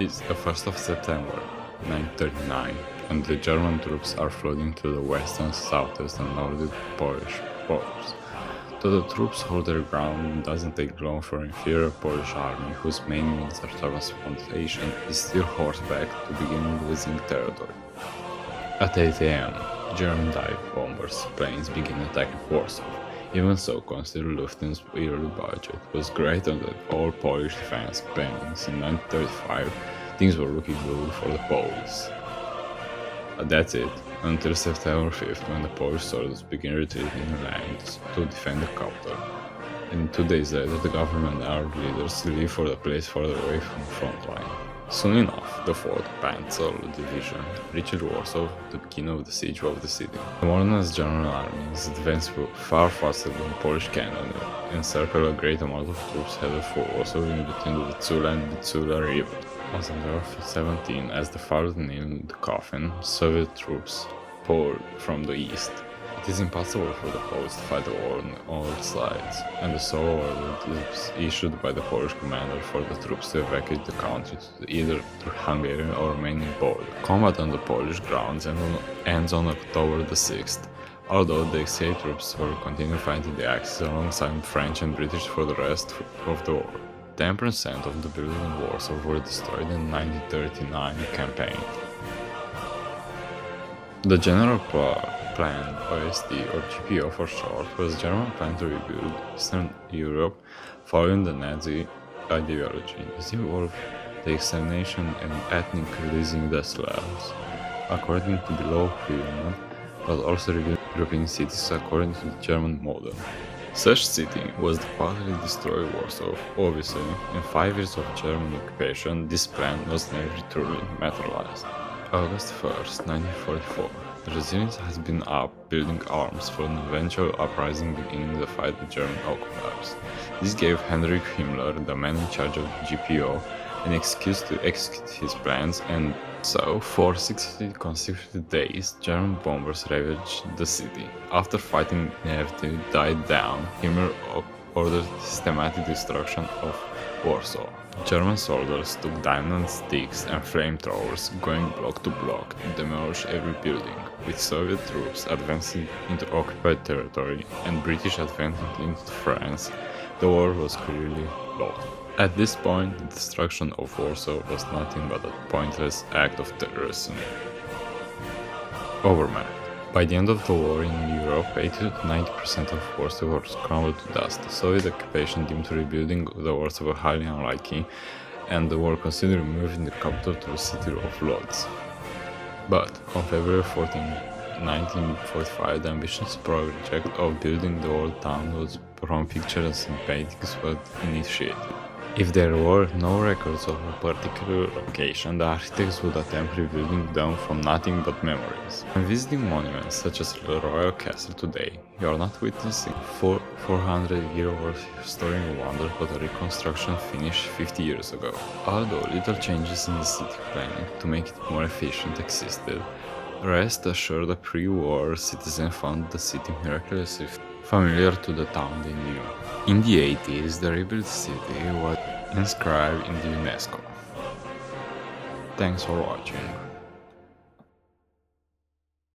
It's the 1st of September, 1939, and the German troops are flooding to the western, southeast, and northern Polish borders. Though the troops hold their ground, it doesn't take long for inferior Polish army, whose main means of transportation is still horseback, to begin losing territory. At 8 am, German dive bombers planes begin attacking Warsaw. Even so, considering Lufthansa's yearly budget was greater than all Polish defense plannings in 1935, things were looking good for the Poles. That's it, until September 5th, when the Polish soldiers begin retreating inland to defend the capital. And 2 days later, the government and armed leaders leave for the place further away from the front line. Soon enough, the 4th Panzer Division reached Warsaw, the beginning of the siege of the city. The modernized German armies advanced far faster than Polish cannon and encircled a great amount of troops headed for Warsaw in between the Vistula and Vistula River. On September 17, as the father nailed the coffin, Soviet troops poured from the east. It is impossible for the Poles to fight the war on all sides, and the sole order was issued by the Polish commander for the troops to evacuate the country to either the Hungarian or Romanian border. Combat on the Polish grounds ends on October the 6th, although the escaped troops will continue fighting the Axis alongside French and British for the rest of the war. 10% of the buildings in Warsaw were destroyed in the 1939 campaign. The general plan, OST or GPO for short, was German plan to rebuild Eastern Europe following the Nazi ideology. This involved the extermination and ethnic cleansing the Slavs, according to below agreement, but also rebuild European cities according to the German model. Such city was to partly destroy Warsaw. Obviously, in 5 years of German occupation, this plan was never truly materialized. August 1st, 1944. The resistance has been up, building arms for an eventual uprising beginning the fight with German occupiers. This gave Heinrich Himmler, the man in charge of the GPO, an excuse to execute his plans, and so, for 60 consecutive days, German bombers ravaged the city. After fighting inevitably died down, Himmler ordered systematic destruction of Warsaw. German soldiers took diamond sticks and flamethrowers, going block to block to demolish every building, with Soviet troops advancing into occupied territory and British advancing into France. The war was clearly lost. At this point, the destruction of Warsaw was nothing but a pointless act of terrorism. Overman. By the end of the war in Europe, 80 to 90% of Warsaw was crumbled to dust. The Soviet occupation deemed rebuilding the Warsaw highly unlikely, and the war considered moving the capital to the city of Lodz. But on February 14, 1945, the ambitious project of building the old town was from pictures and paintings was initiated. If there were no records of a particular location, the architects would attempt rebuilding them from nothing but memories. When visiting monuments such as the Royal Castle today, you are not witnessing 400-year-old historic wonder but a reconstruction finished 50 years ago. Although little changes in the city planning to make it more efficient existed, rest assured the pre-war citizens found the city miraculously familiar to the town they knew. In the 80s, the rebuilt city was inscribed in the UNESCO. Thanks for watching.